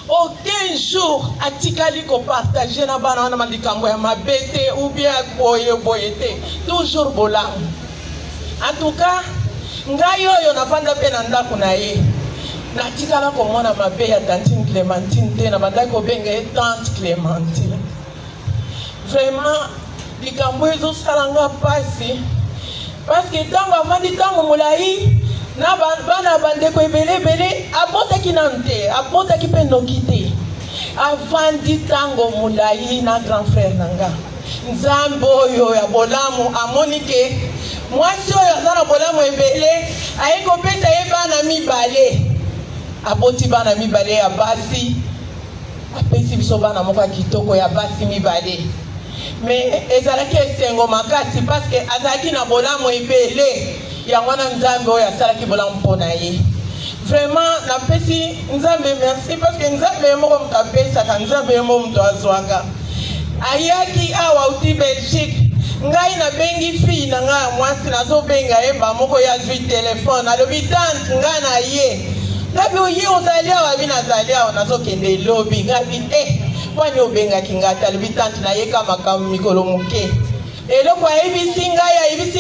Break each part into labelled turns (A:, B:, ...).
A: aucun jour atikali ko partager na bana na malikambo ya mabete ou bien boyete toujours bolamu. En tout cas ngai oyo nafanda pe na ndako na ye natikala komona mabe ya tantine Clémentine te na bandaki kobenga ye tante Clémentine. Vraiment likambo ezosalanga pasi parce que ntango avandi ntango molai na bana bandeko ebele abotaki nanu te abotaki mpe noki te avandi ntango molai na grand frère na nga nzambe oyo ya bolamu amoni ke mwasi oyo aza na bolamu ebele aye kopesa ye bana mibale aboti bana mibale ya basi apesi biso bana moko ya kitoko ya basi mibale mais ezalaki esengo makasi parce que azalaki na bolamu ebele yango wana nzambe oyo asalaki bolamu mpona ye. Vraiment napesi nzambe merci parce que nzambe moko moto apesaka nzambe moko moto azwaka. Ayaki awa uti Belgique ngai nabengi fille na ngai ya mwasi nazobenga ye moko ya zwi telefone alobi tante ngai na ye ngabi oye ozali awa bi nazali awa nazokende lobi ngabi wani obengaki ngai alobi tante nayeka makambo mikolo moke eloko ayebisi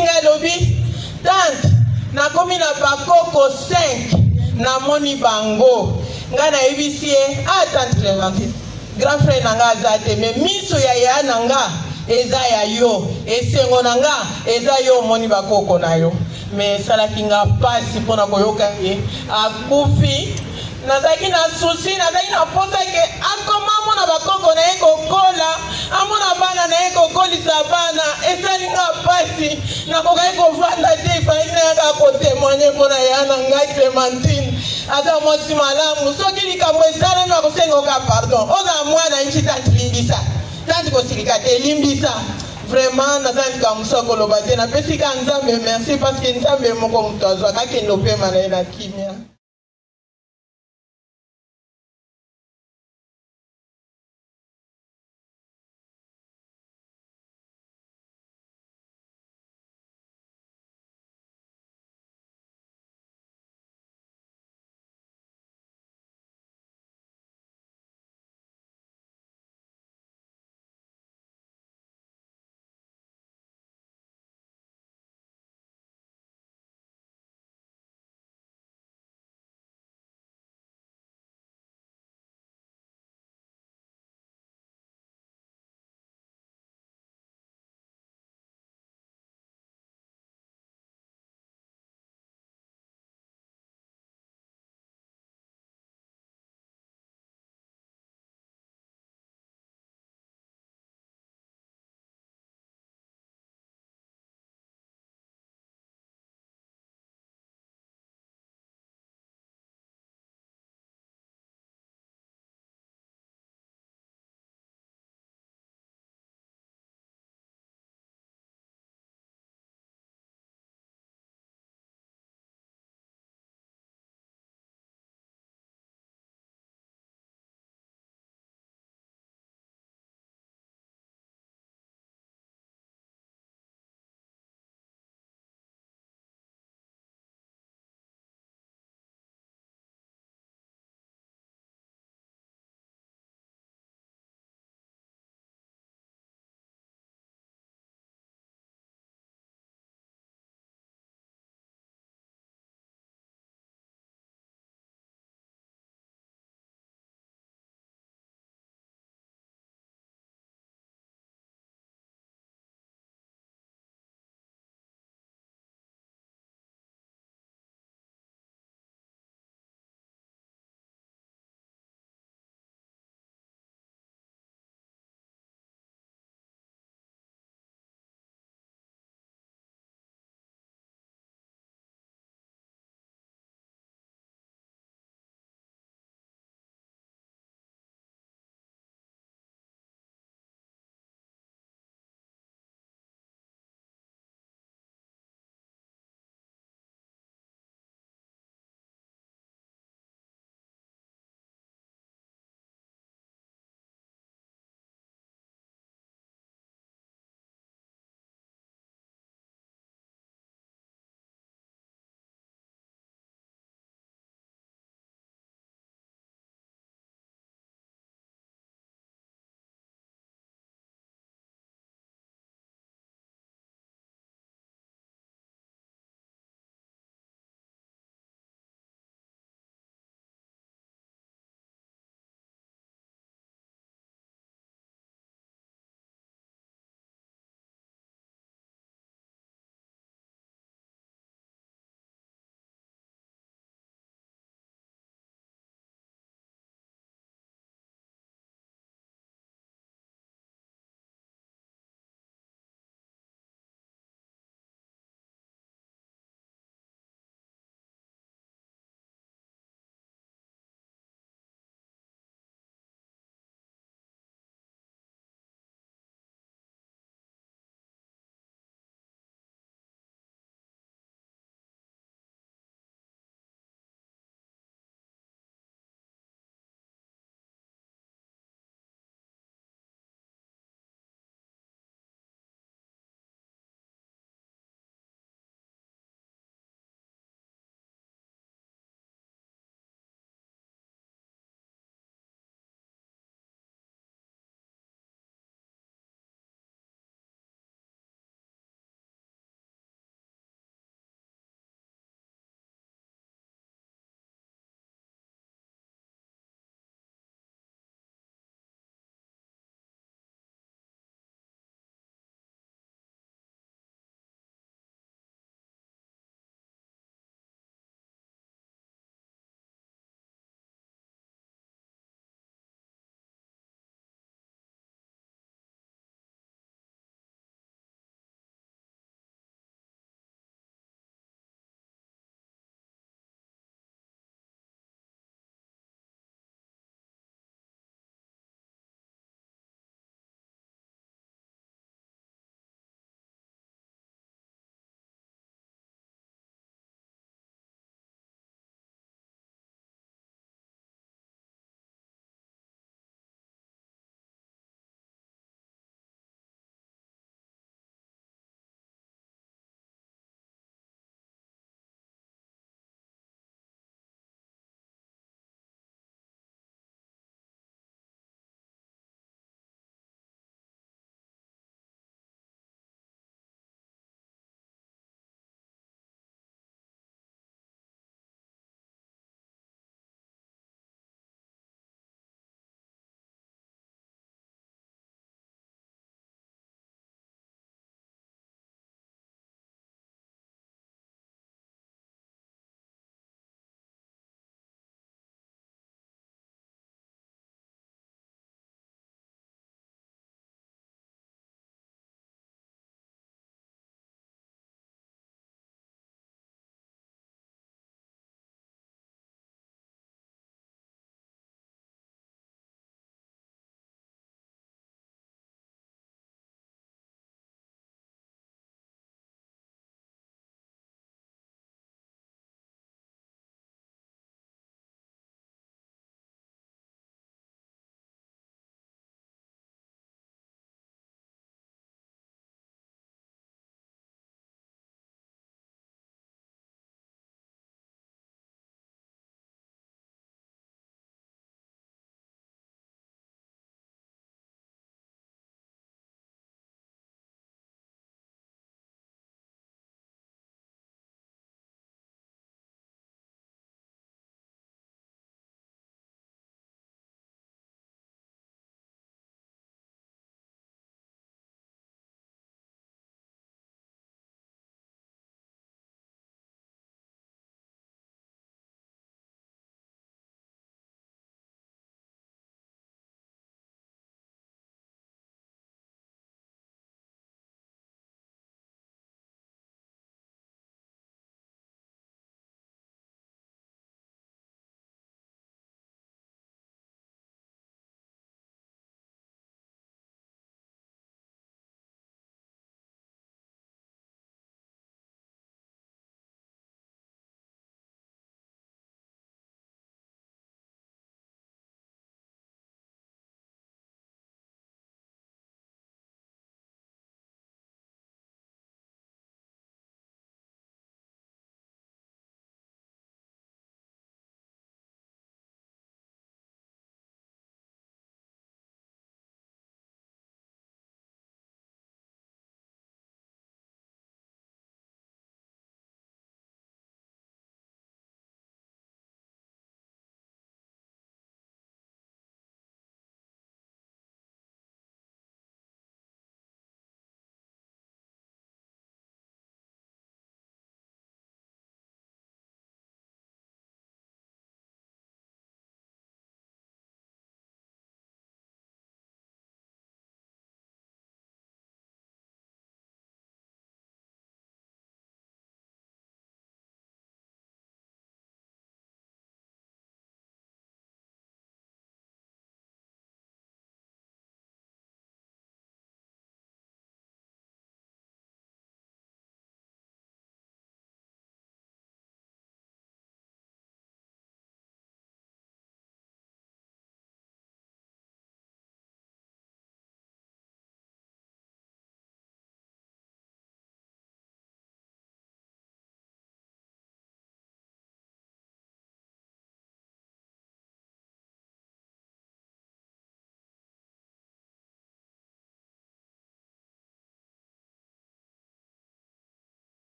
A: ngai lobi tante nakomi na bakoko 5 namoni bango ngai nayebisi ye tante Clémentine grand frère na nga aza te mais miso ya ya na nga eza ya yo esengo na nga eza yo omoni bakoko na yo mais esalaki nga pasi mpona koyoka ye akufi nazalaki na susi nazalaki na posa ke akoma amona bakoko na ye kokola amona bana na ye kokolisa bana esali nga pasi nakokaki kovanda te efali nayaka kotemoigne mpona ya na ngai Clémentine aza mwasi malamu soki likambo esalami akosengoka pardon oza mwana nchi tante limbisa tante kosilika te limbisa vraiment nazalika mosa koloba te napesika nzambe merci parce que nzambe moko moto azwaka akende opema na ye na kimia.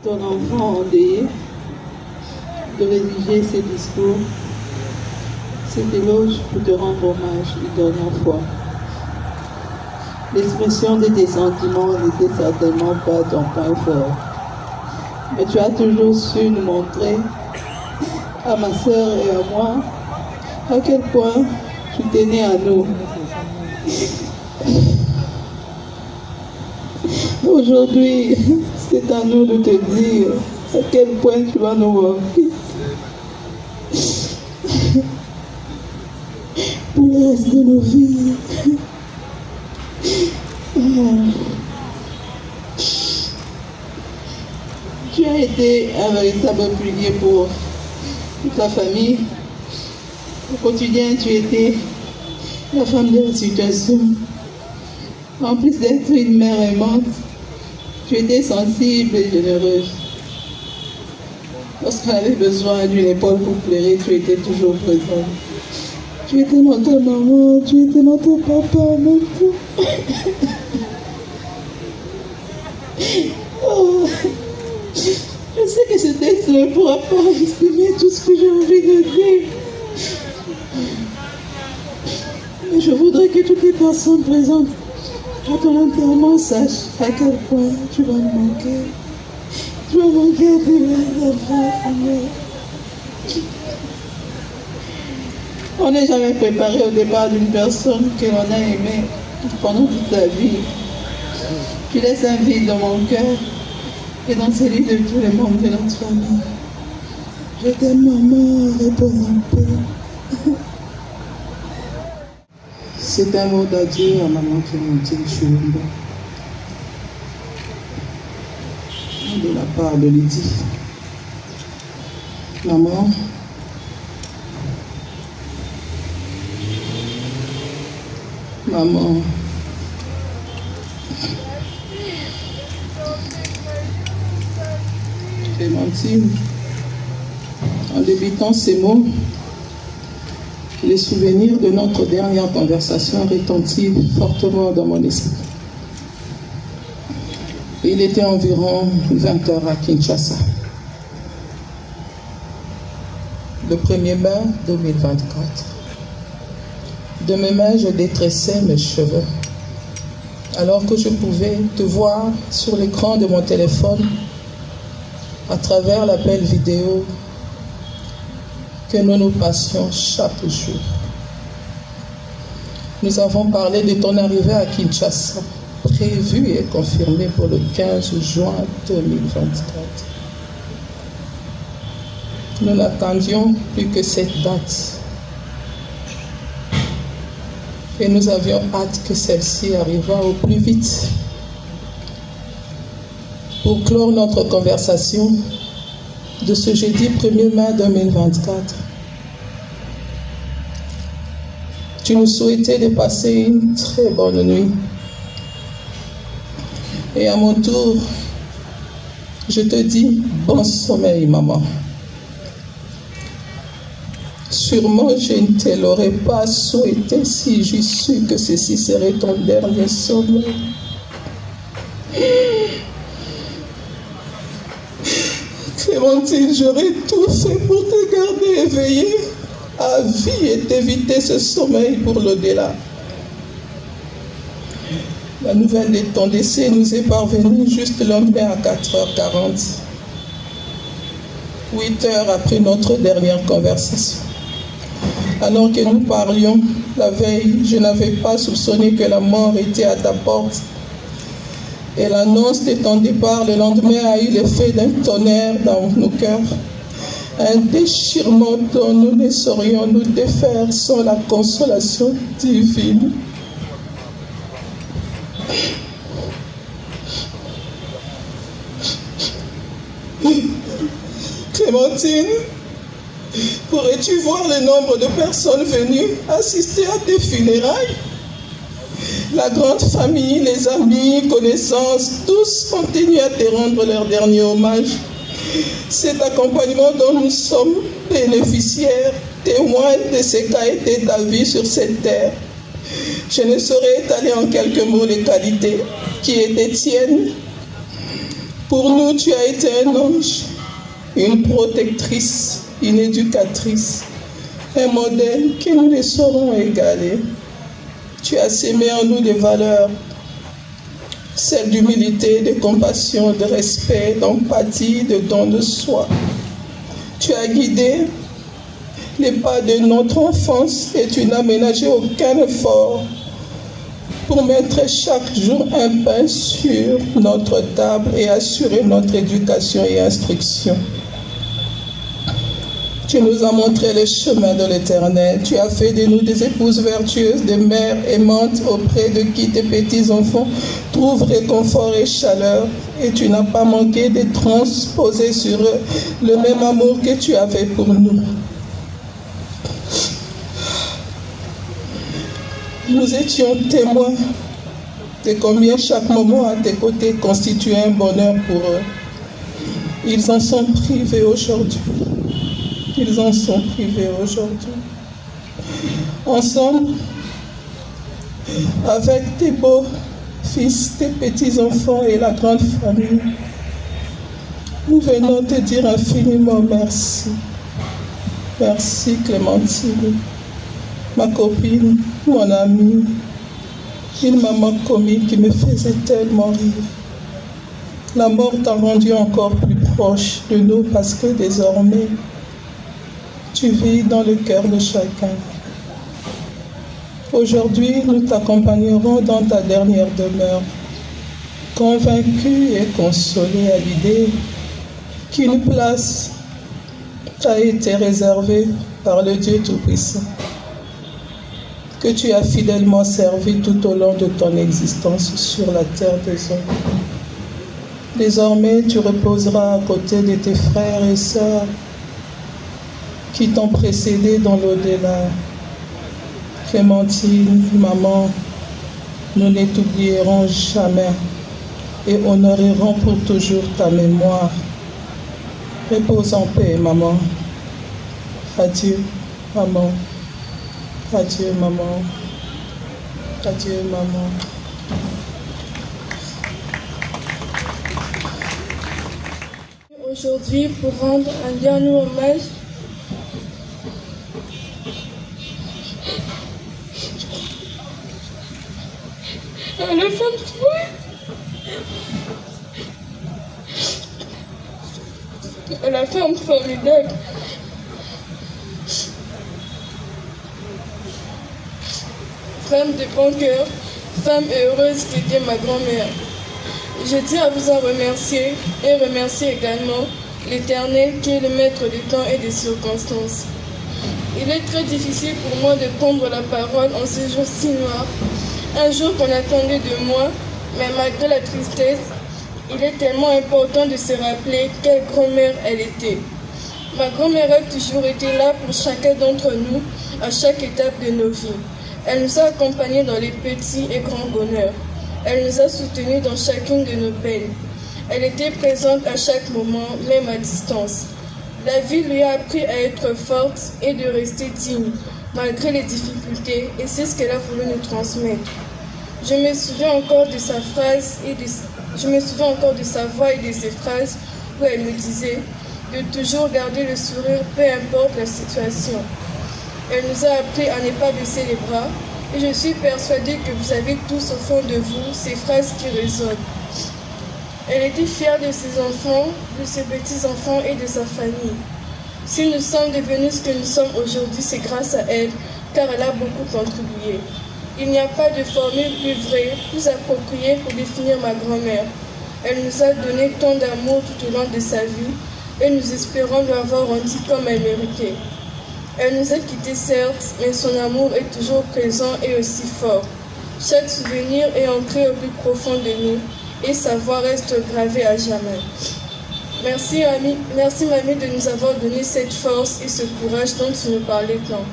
B: ton enfant endeuillé de rédiger ses discours, cet éloge pour te rendre hommage une dernière fois. L'expression de tes sentiments n'était certainement pas ton point fort, mais tu as toujours su nous montrer, à ma sœur et à moi, à quel point tu tenais à nous. Aujourd'hui, c'est à nous de te dire à quel point tu vas nous manquer. Pour le reste de nos vies. Tu as été un véritable pilier pour toute la famille. Au quotidien, tu étais la femme de la situation. En plus d'être une mère aimante, tu étais sensible et généreuse. Lorsqu'on avait besoin d'une épaule pour pleurer, tu étais toujours présente. Tu étais notre maman, tu étais notre papa en même temps. Oh, je sais que ce texte ne pourra pas exprimer tout ce que j'ai envie de dire. Mais je voudrais que toutes les personnes présentes à ton enterrement sachent à quel point tu vas me manquer. Tu vas manquer tes vrais enfants. On n'est jamais préparé au départ d'une personne que l'on a aimée pendant toute la vie. Tu laisses un vide dans mon cœur et dans celui de tous les membres de notre famille. Je t'aime, maman, repose en paix.
C: C'est un mot d'adieu à maman Clémentine Chulumba, de la part de Lydie. Maman, maman, Clémentine, en débitant ces mots, les souvenirs de notre dernière conversation retentissent fortement dans mon esprit. Il était environ 20 h à Kinshasa. Le 1er mai 2024. De mes mains, je détressais mes cheveux, alors que je pouvais te voir sur l'écran de mon téléphone à travers l'appel vidéo que nous nous passions chaque jour. Nous avons parlé de ton arrivée à Kinshasa, prévue et confirmée pour le 15 juin 2024. Nous n'attendions plus que cette date. Et nous avions hâte que celle-ci arrivât au plus vite. Pour clore notre conversation de ce jeudi 1er mai 2024, tu nous souhaitais de passer une très bonne nuit. Et à mon tour, je te dis bon sommeil, maman. Sûrement, je ne te l'aurais pas souhaité si j'eusse su que ceci serait ton dernier sommeil. Clémentine, j'aurais tout fait pour te garder éveillée à vie et t'éviter ce sommeil pour l'au-delà. La nouvelle de ton décès nous est parvenue juste le lendemain à 4h40, 8 heures après notre dernière conversation. Alors que nous parlions la veille, je n'avais pas soupçonné que la mort était à ta porte. Et l'annonce de ton départ le lendemain a eu l'effet d'un tonnerre dans nos cœurs. Un déchirement dont nous ne saurions nous défaire sans la consolation divine. Clémentine, pourrais-tu voir le nombre de personnes venues assister à tes funérailles? La grande famille, les amis, connaissances, tous continuent à te rendre leur dernier hommage. Cet accompagnement dont nous sommes bénéficiaires témoigne de ce qu'a été ta vie sur cette terre. Je ne saurais étaler en quelques mots les qualités qui étaient tiennes. Pour nous, tu as été un ange, une protectrice, une éducatrice, un modèle que nous ne saurons égaler. Tu as sémé en nous des valeurs, celles d'humilité, de compassion, de respect, d'empathie, de don de soi. Tu as guidé les pas de notre enfance et tu n'as ménagé aucun effort pour mettre chaque jour un pain sur notre table et assurer notre éducation et instruction. Tu nous as montré le chemin de l'Éternel. Tu as fait de nous des épouses vertueuses, des mères aimantes auprès de qui tes petits-enfants trouvent réconfort et chaleur. Et tu n'as pas manqué de transposer sur eux le même amour que tu avais pour nous. Nous étions témoins de combien chaque moment à tes côtés constituait un bonheur pour eux. Ils en sont privés aujourd'hui. Ils en sont privés aujourd'hui. Ensemble, avec tes beaux fils, tes petits-enfants et la grande famille, nous venons te dire infiniment merci. Merci Clémentine, ma copine, mon amie, une maman comique qui me faisait tellement rire. La mort t'a rendu encore plus proche de nous parce que désormais, tu vis dans le cœur de chacun. Aujourd'hui, nous t'accompagnerons dans ta dernière demeure, convaincus et consolés à l'idée qu'une place t'a été réservée par le Dieu Tout-Puissant, que tu as fidèlement servi tout au long de ton existence sur la terre des hommes. Désormais, tu reposeras à côté de tes frères et sœurs qui t'ont précédé dans l'au-delà. Clémentine, maman, nous ne t'oublierons jamais et honorerons pour toujours ta mémoire. Repose en paix, maman. Adieu, maman. Adieu, maman. Adieu, maman.
D: Aujourd'hui, pour rendre un dernier hommage à la femme à la femme formidable, femme de bon cœur, femme heureuse qui était ma grand-mère. Je tiens à vous en remercier et remercier également l'Éternel qui est le maître du temps et des circonstances. Il est très difficile pour moi de prendre la parole en ce jour si noir, un jour qu'on attendait de moi, mais malgré la tristesse, il est tellement important de se rappeler quelle grand-mère elle était. Ma grand-mère a toujours été là pour chacun d'entre nous, à chaque étape de nos vies. Elle nous a accompagnés dans les petits et grands bonheurs. Elle nous a soutenus dans chacune de nos peines. Elle était présente à chaque moment, même à distance. La vie lui a appris à être forte et de rester digne, malgré les difficultés, et c'est ce qu'elle a voulu nous transmettre. Je me souviens encore de sa phrase je me souviens encore de sa voix et de ses phrases où elle me disait de toujours garder le sourire, peu importe la situation. Elle nous a appris à ne pas baisser les bras, et je suis persuadée que vous avez tous au fond de vous ces phrases qui résonnent. Elle était fière de ses enfants, de ses petits-enfants et de sa famille. Si nous sommes devenus ce que nous sommes aujourd'hui, c'est grâce à elle, car elle a beaucoup contribué. Il n'y a pas de formule plus vraie, plus appropriée pour définir ma grand-mère. Elle nous a donné tant d'amour tout au long de sa vie, et nous espérons lui avoir rendu comme elle méritait. Elle nous a quittés certes, mais son amour est toujours présent et aussi fort. Chaque souvenir est ancré au plus profond de nous, et sa voix reste gravée à jamais. Merci mamie de nous avoir donné cette force et ce courage dont tu nous parlais tant.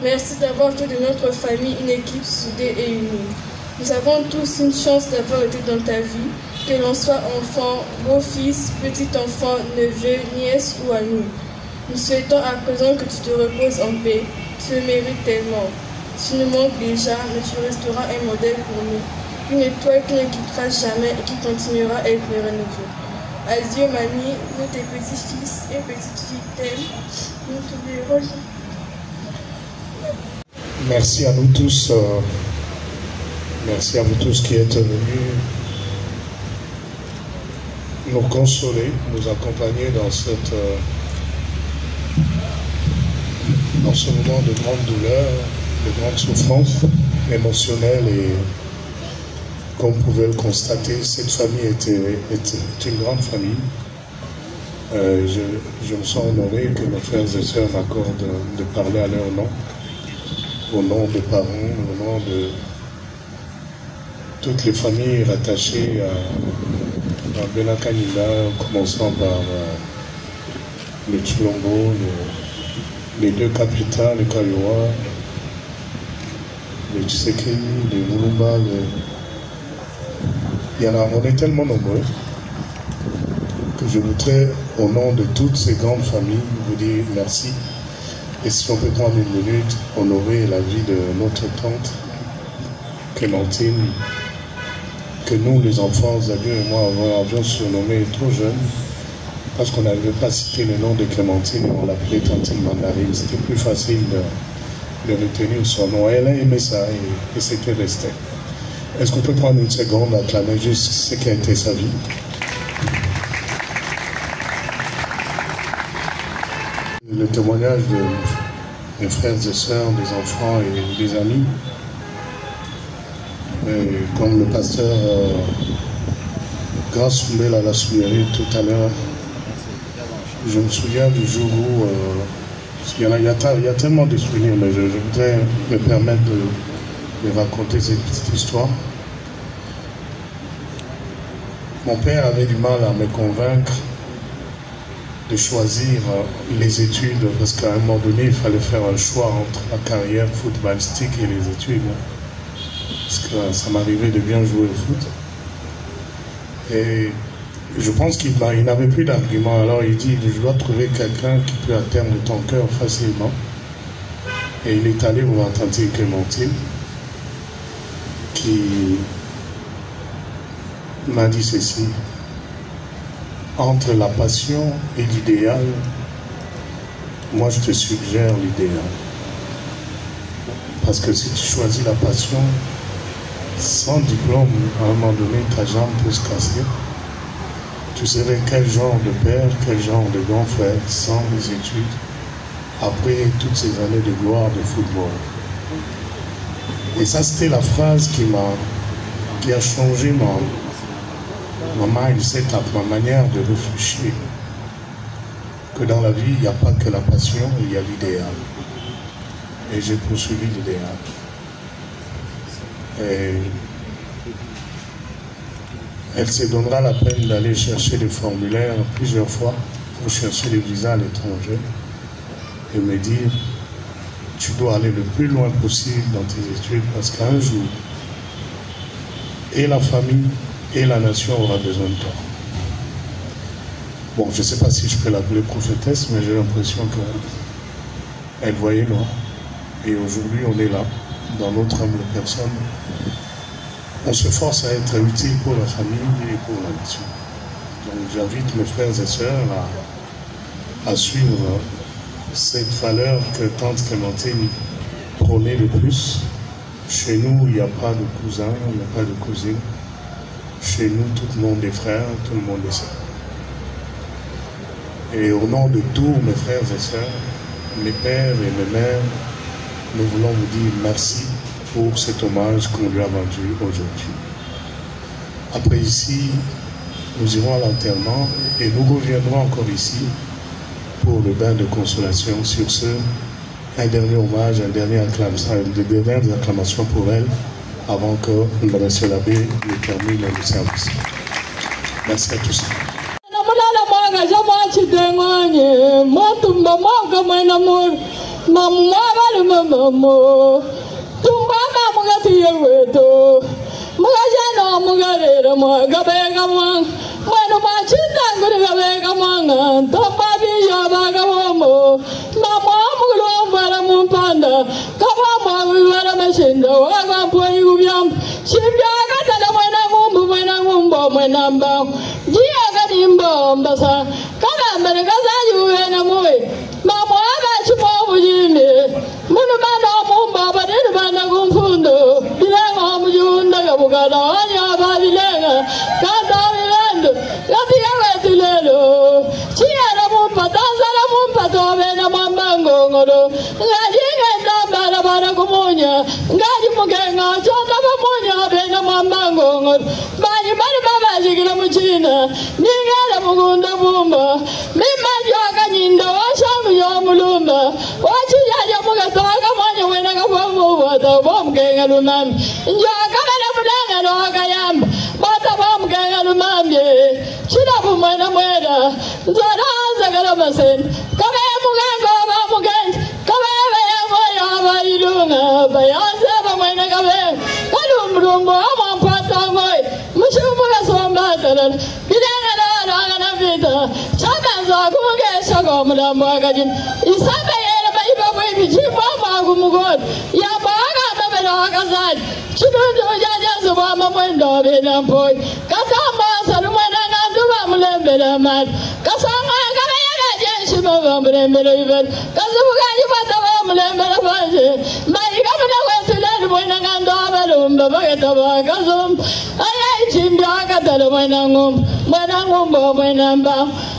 D: Merci d'avoir fait de notre famille une équipe soudée et unie. Nous avons tous une chance d'avoir été dans ta vie, que l'on soit enfant, beau-fils, petit-enfant, neveu, nièce ou ami. Nous souhaitons à présent que tu te reposes en paix. Tu le mérites tellement. Tu nous manques déjà, mais tu resteras un modèle pour nous. Une étoile qui ne quittera jamais et qui continuera à éclairer nos vies. Adieu mamie, nous tes petits-fils et petites-filles t'aiment. Nous t'oublierons.
E: Merci à nous tous. Merci à vous tous qui êtes venus nous consoler, nous accompagner dans ce moment de grande douleur, de grande souffrance émotionnelle. Et comme vous pouvez le constater, cette famille est une grande famille. Je me sens honoré que nos frères et sœurs m'accordent de parler à leur nom, au nom des parents, au nom de toutes les familles rattachées à Benakanila, commençant par les Tchilombo, les deux capitales, les Kayoa, les Tshisekedi, les Mulumba, on est tellement nombreux que je voudrais, au nom de toutes ces grandes familles, vous dire merci. Et si on peut prendre une minute, honorer la vie de notre tante Clémentine, que nous, les enfants, Zadio et moi, avions surnommé trop jeune, parce qu'on n'avait pas cité le nom de Clémentine et on l'appelait Tantine Mandarine. C'était plus facile de retenir son nom. Elle a aimé ça et c'était resté. Est-ce qu'on peut prendre une seconde à acclamer juste ce qui a été sa vie? Le témoignage de mes frères et sœurs, des enfants et des amis. Et comme le pasteur Grand-Soumbel l'a souligné tout à l'heure, je me souviens du jour où il y a tellement de souvenirs, mais je voudrais me permettre de raconter cette petite histoire. Mon père avait du mal à me convaincre de choisir les études, parce qu'à un moment donné, il fallait faire un choix entre la carrière footballistique et les études. Parce que ça m'arrivait de bien jouer au foot. Et je pense qu'il n'avait plus d'argument. Alors il dit, je dois trouver quelqu'un qui peut atteindre ton cœur facilement. Et il est allé voir tante Clémentine, qui m'a dit ceci: entre la passion et l'idéal, moi je te suggère l'idéal. Parce que si tu choisis la passion, sans diplôme, à un moment donné, ta jambe peut se casser. Tu serais quel genre de père, quel genre de grand frère, sans les études, après toutes ces années de gloire de football. Et ça, c'était la phrase qui a changé ma mindset, ma manière de réfléchir. Que dans la vie, il n'y a pas que la passion, il y a l'idéal. Et j'ai poursuivi l'idéal. Et elle se donnera la peine d'aller chercher des formulaires plusieurs fois pour chercher les visas à l'étranger et me dire: tu dois aller le plus loin possible dans tes études, parce qu'un jour, et la famille et la nation aura besoin de toi. Bon, je ne sais pas si je peux l'appeler prophétesse, mais j'ai l'impression qu'elle voyait loin. Et aujourd'hui, on est là, dans notre humble personne. On se force à être utile pour la famille et pour la nation. Donc j'invite mes frères et sœurs à suivre cette valeur que tante Clémentine prônait le plus. Chez nous, il n'y a pas de cousins, il n'y a pas de cousines. Chez nous, tout le monde est frère, tout le monde est sœur. Et au nom de tous mes frères et sœurs, mes pères et mes mères, nous voulons vous dire merci pour cet hommage qu'on lui a rendu aujourd'hui. Après ici, nous irons à l'enterrement et nous reviendrons encore ici pour le bain de consolation. Sur ce, un dernier hommage, une dernière acclamation pour elle, avant que M. l'abbé nous termine le service. Merci à tous.
F: Dia ombasa kana mergaza yuwe na moy mama aba chumo bujime munu bana mumba badene bana gumfundo bilenga mujunda gabugada anya babilenga kanda bilendo yatia wetulelo chiara mumpa tanzala mumpa tobe na mambango ngoro ngajinga ndambara bara kumunya ngaji mugenga chota bamunya bena mambango ngoro bani bani baba jigila muchina ningala mugunda bumba mima jaga nyinda washamu yo mulumba wachi yaja mugatoka mwanya wena kafamu wata bomgenga lumami njaga bana mudanga no kayamba bata bomgenga lumami chida bumwana mweda zara zagala masen kame mugango ba mugenga kame bayango ya bailunga bayanza bamwena kame kalumrumbo amampata ngoy mushumuga somba taran bidanga la na vita chamaza kumungesha gomulambo agajin isabe yera baiba bwe jimba magumugon ya baga babela kazaj chidondo jaja zubama mwendo bena boy katamba salumena nganduba mulembela mat kasanga kabela jeshi baba mulembela iben kazubuga yibata baba mulembela baje mai kabela wetulele mwena ngandaba lumba bagetaba kazum ayai chimbya katalo mwena ngum mwena mba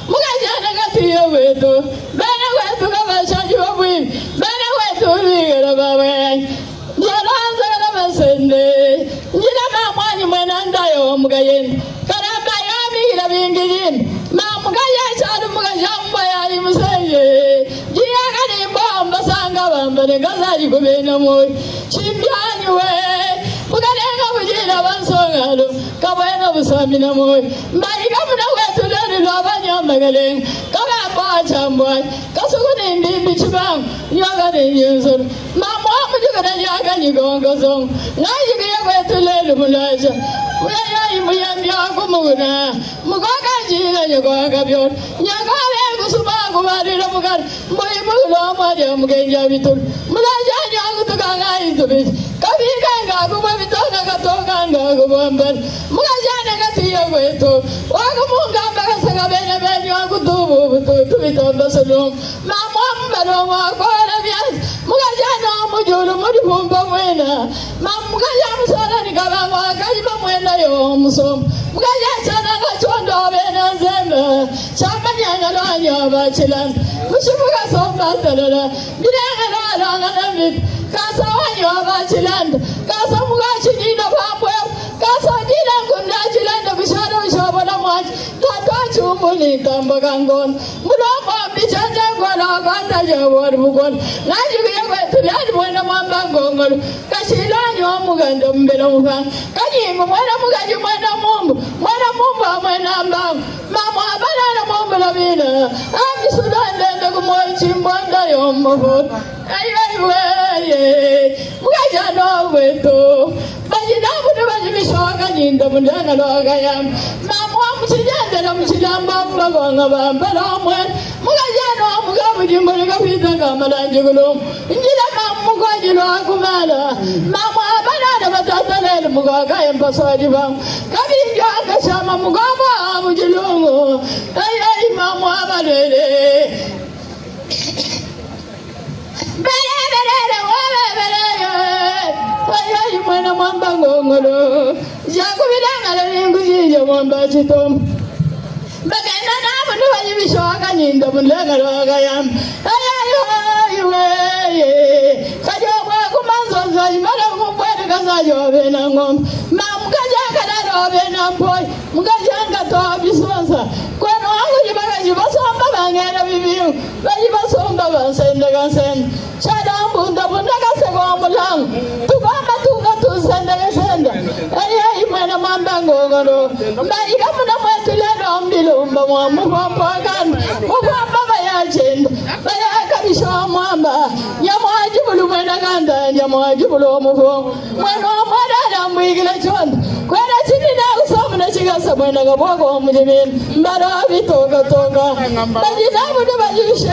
F: mugajana katiyo wetu bana wetu kabashaji wabwi bana wetu bigara bawe Zolanza kala basende njira mamwanyi mwena ndayo mugayen karamba yami ila bingijin mamugaya chadu mugajamba yali museye jiya kali bomba sanga bambane gazaji kubena moy chimbyanyi we mugalenga bujina bansongalo kabena busamina moy mbai kamuna wetu lani lwabanya magaleng kabamba chambwa kasukuni ndimbi chibang nyaga ni yinzur mama mujugana nyaga ni gongo zong ngaji kiya wetu lelu mulaja muya muyambi akumuguna mugoga jiga nyaga byor nyaga le kusuma kubarira mugar moy mulo maja mugenja bitul mulaja nyaga tukanga itubit kabika ngakuba bitonga katonga ngakubambar mugajana katiyo wetu wakumunga mbakasanga bene bene wakutubu bututu bitomba salum mama mbaro wakora byas mugajana mujuru muri bumba mwena mugajana musala nikabanga wakajiba mwena yo musom mugajana ngachondo bene nzembe chamanyanga lwanya bachilan mushibuka somba talala bilenga lwanga namik kasa wanyo bachilan kasa mugachi nina pamwe kasa jina kunda chilanda bishara bishabona mwachi tata chumuni tamba kangon muloma bichanja ngona kanta jawar mugon najiye wetu yali mwena mwamba ngongol kashilanyo muganda mbela muga kanyingo mwena mugaji mwena mumbu mwena mbang mama banana mumbu labina ami sudande kumoy chimbonda yombot ay weye mugaja no wetu bajina budu bajibishoka nyinda mundana logayam mama mchijande na mchijamba mbanga bambala mwen mugajano mugabuji mbanga pitanga malanjigulo njila mugajilo akumala mama banana batatalele mugaga embasaji bang kabinja akashama mugaba mujilungu ay mama abalele ay mwena mwamba ngongolo jakubidanga lengu jijo mwamba chitom bagenda nabo nibajibishoka nyinda mulenga lwagayam ay we kajobwa kumanzo imala kumbwede kazajo bena ngom mamkaja kadaro bena boy mukajanga to bisonsa kweno wangu jibaga jibasomba bangena bibiu bajibasomba bansenda gansen chadambu ndabunda kasego mulang tugama tuzenda gasenda ay mwena mwamba ngongolo mbaika muna mwetulelo mbilumba mwamukombogan mukwamba bayachenda bayakabisha mwamba nyamwajibulu mwena ganda nyamwajibulu muko mwena mwadada mwigila chonda kwena chini na usomuna chigasa mwena gabogo mujimin mbaro bitoka toka bajinabu de bajishe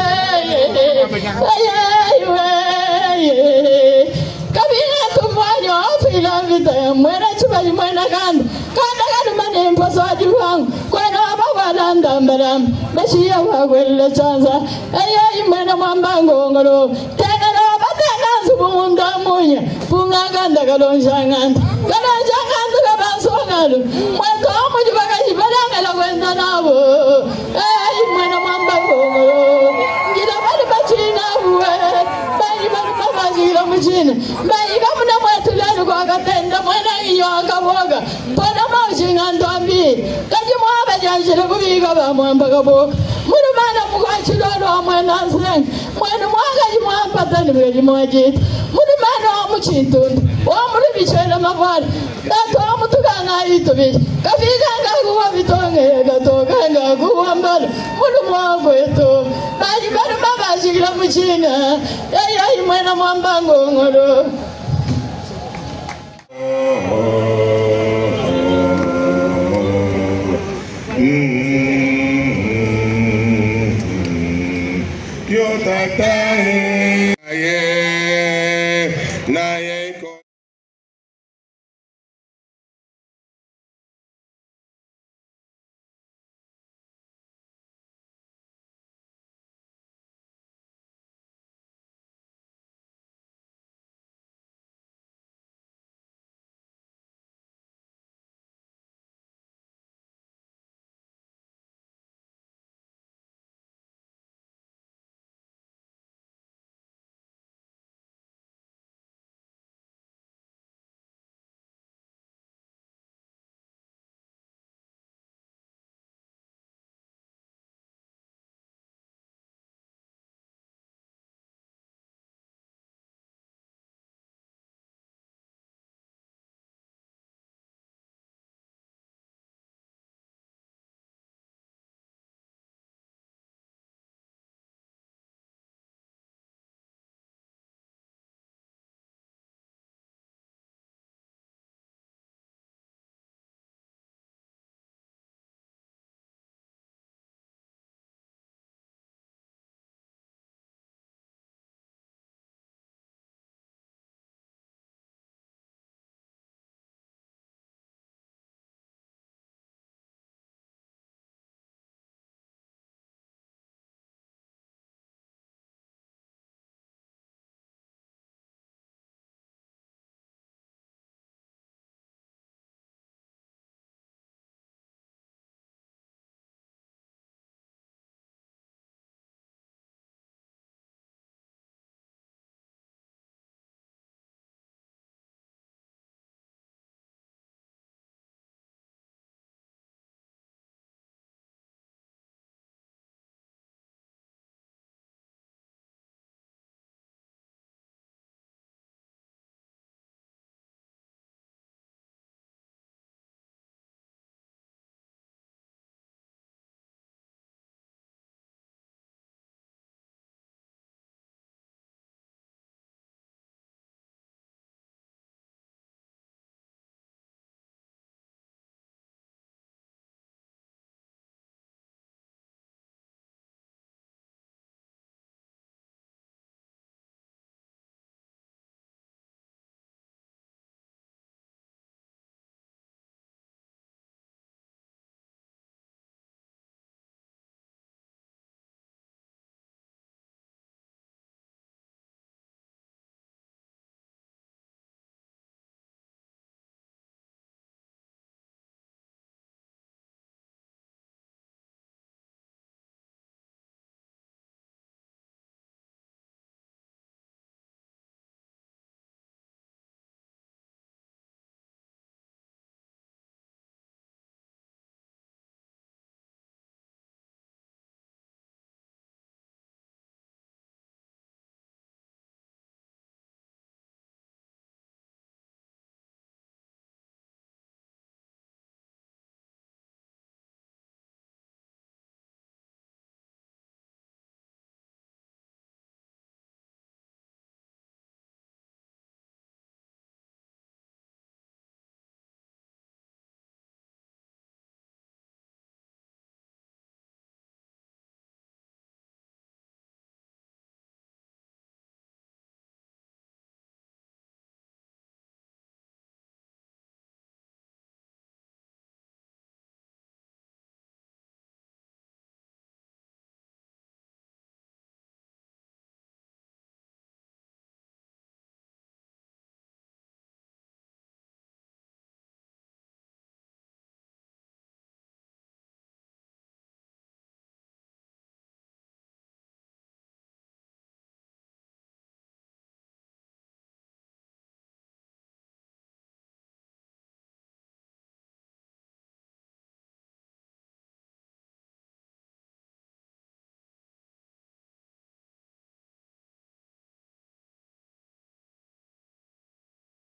F: ay we kabina tumwanyo afila vita mwena chubali mwena ganda kanda kanda mane mposo ajiwang kwena abawala ndambara bashiya wagwele chanza ayo imena mwambango ngoro tengalo batenga subunda munya punga ganda galonjanganda gabansongalo mwanto mujibaga jibalanga la kwenda nabo imena mwambango ngoro ngira bali bachina buwe bali babajira mujina bali gamuna mwatulano kwa gatenda mwana iyo akaboga pona mawshinga ndombi kaji mwaba janjira kubiga ba mwamba kaboga murumana mugwachilolo amwana nseng mwana mwanga jimwamba tani bwe jimwajit murumana amuchintunda omuri bichela mabwala tato amutugana itobi kafiga ngakuwa bitonge gatoka ngakuwa mbala murumwa eto bali bali babashikira muchina yaya imwana mwambango ngoro